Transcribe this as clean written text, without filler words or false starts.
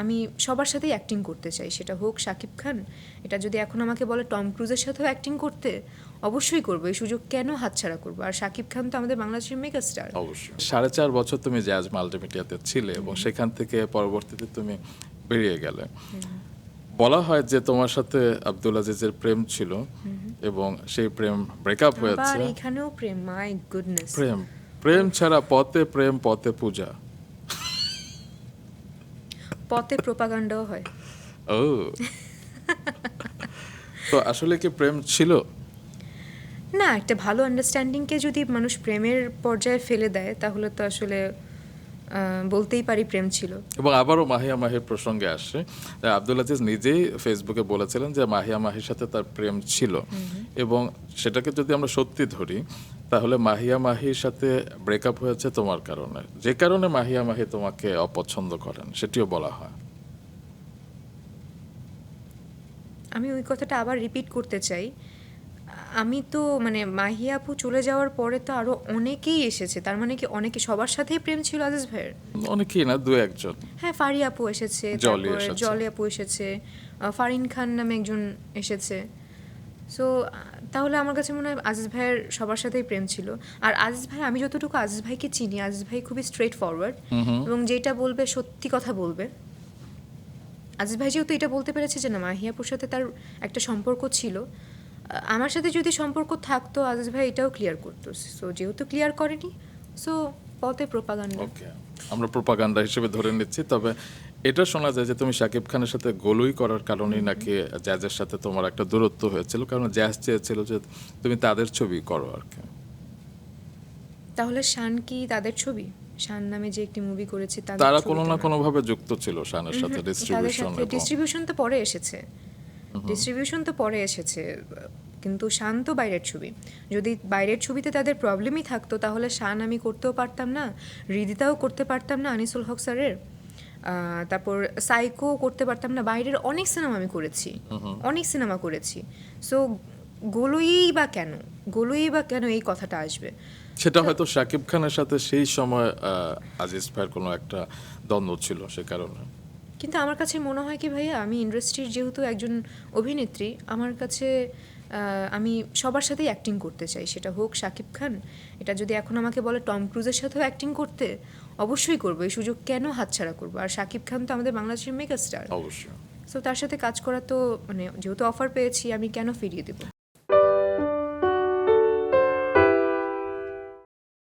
আমি সবার সাথেই অ্যাক্টিং করতে চাই, সেটা হোক শাকিব খান, এটা যদি এখন আমাকে বলে টম ক্রুজের সাথেও অ্যাক্টিং করতে, অবশ্যই করবো। এই সুযোগ কেন হাতছাড়া করবো? আর শাকিব খান তো আমাদের বাংলাদেশের মেগা স্টার। অবশ্যই 4.5 বছর তুমি জ্যাজ মাল্টিমিডিয়াতে ছিলে এবং সেখান থেকে পরবর্তীতে তুমি বেরিয়ে গেলে। বলা হয় যে তোমার সাথে আব্দুল আজিজের প্রেম ছিল এবং সেই প্রেম ব্রেকআপ হয়েছে। আবার এখানেও প্রেম, মাই গুডনেস। প্রেম প্রেম ছাড়া পথে প্রেম, পথে পূজা, পথে প্রোপাগান্ডাও হয়। ও তো আসলে কি প্রেম ছিল? না, একটা ভালো আন্ডারস্ট্যান্ডিংকে যদি মানুষ প্রেমের পর্যায়ে ফেলে দেয় তাহলে তো আসলে বলতেই পারি প্রেম ছিল। এবং আবারও মাহিয়া মাহির প্রসঙ্গে আসে, আব্দুল আজিজ নিজেই ফেসবুকে বলেছিলেন যে মাহিয়া মাহির সাথে তার প্রেম ছিল এবং সেটাকে যদি আমরা সত্যি ধরি তাহলে মাহিয়া মাহির সাথে ব্রেকআপ হয়েছে তোমার কারণে, যে কারণে মাহিয়া মাহি তোমাকে অপছন্দ করেন সেটিও বলা হয়। আমি ওই কথাটা আবার রিপিট করতে চাই। আমি তো মানে মাহিয়া আপু চলে যাওয়ার পরে তো আরো অনেকেই এসেছে, তার মানে কি অনেকে সবার সাথেই প্রেম ছিল আজিজ ভাইয়ের? অনেকেই না, দু একজন। হ্যাঁ, ফারি আপু এসেছে, জলি তারপর এসেছে। জলি আপু এসেছে, ফারিন খান নামে একজন এসেছে। সো তাহলে আমার কাছে মনে হয় আজিজ ভাইয়ের সবার সাথেই প্রেম ছিল। আর আজিজ ভাই, আমি যতটুকু আজিজ ভাইকে চিনি, আজিজ ভাই খুবই স্ট্রেট ফরওয়ার্ড এবং যেটা বলবে সত্যি কথা বলবে। আজিজ ভাই যেহেতু এটা বলতে পেরেছে যে না, মাহিয়াপুর সাথে তার একটা সম্পর্ক ছিল, আমার সাথে যদি সম্পর্ক থাকতো আজিজ ভাই এটাও ক্লিয়ার করতো। সো যেহেতু ক্লিয়ার করেনি, সো পথে প্রোপাগান্ডা। ওকে, আমরা প্রোপাগান্ডা হিসেবে ধরে নিচ্ছি। তবে এটা শোনা যায় যে তুমি শাকিব খানের সাথে গোলুই করার কারণেই নাকি জ্যাজের সাথে তোমার একটা দূরত্ব হয়েছিল, কারণ জ্যাজ চেয়েছিল যে তুমি তাদের ছবি করো আর কি। তাহলে শান কি তাদের ছবি? শান নামে যে একটি মুভি করেছে তারা কোনো না কোনো ভাবে যুক্ত ছিল শানের সাথে, ডিস্ট্রিবিউশন। ডিস্ট্রিবিউশন তো পরে এসেছে, ডিস্ট্রিবিউশন তো পরে এসেছে, কিন্তু শান তো বাইরের ছবি। যদি বাইরের ছবিতে তাদের প্রবলেমই থাকতো তাহলে শান আমি করতেও পারতাম না, হৃদিতাও করতে পারতাম না আনিসুল হক স্যারের, তারপর সাইকো করতে পারতাম না। বাইরের অনেক সিনেমা আমি করেছি, অনেক সিনেমা করেছি। সো গোলুই বা কেন, গোলুই বা কেন এই কথাটা আসবে? সেটা হয়তো শাকিব খানের সাথে সেই সময় আজিজ ভাইয়ের কোনো একটা দ্বন্দ্ব ছিল, সে কারণে। কিন্তু আমার কাছে মনে হয় কি ভাইয়া, আমি ইন্ডাস্ট্রির যেহেতু একজন অভিনেত্রী, আমার কাছে আমি সবার সাথেই অ্যাক্টিং করতে চাই, সেটা হোক শাকিব খান, এটা যদি এখন আমাকে বলে টম ক্রুজের সাথেও অ্যাক্টিং করতে, অবশ্যই করবো। এই সুযোগ কেন হাতছাড়া করবো? আর শাকিব খান তো আমাদের বাংলাদেশের মেগা স্টার। অবশ্যই। সো তার সাথে কাজ করা তো মানে যেহেতু অফার পেয়েছি, আমি কেন ফিরিয়ে দেবো?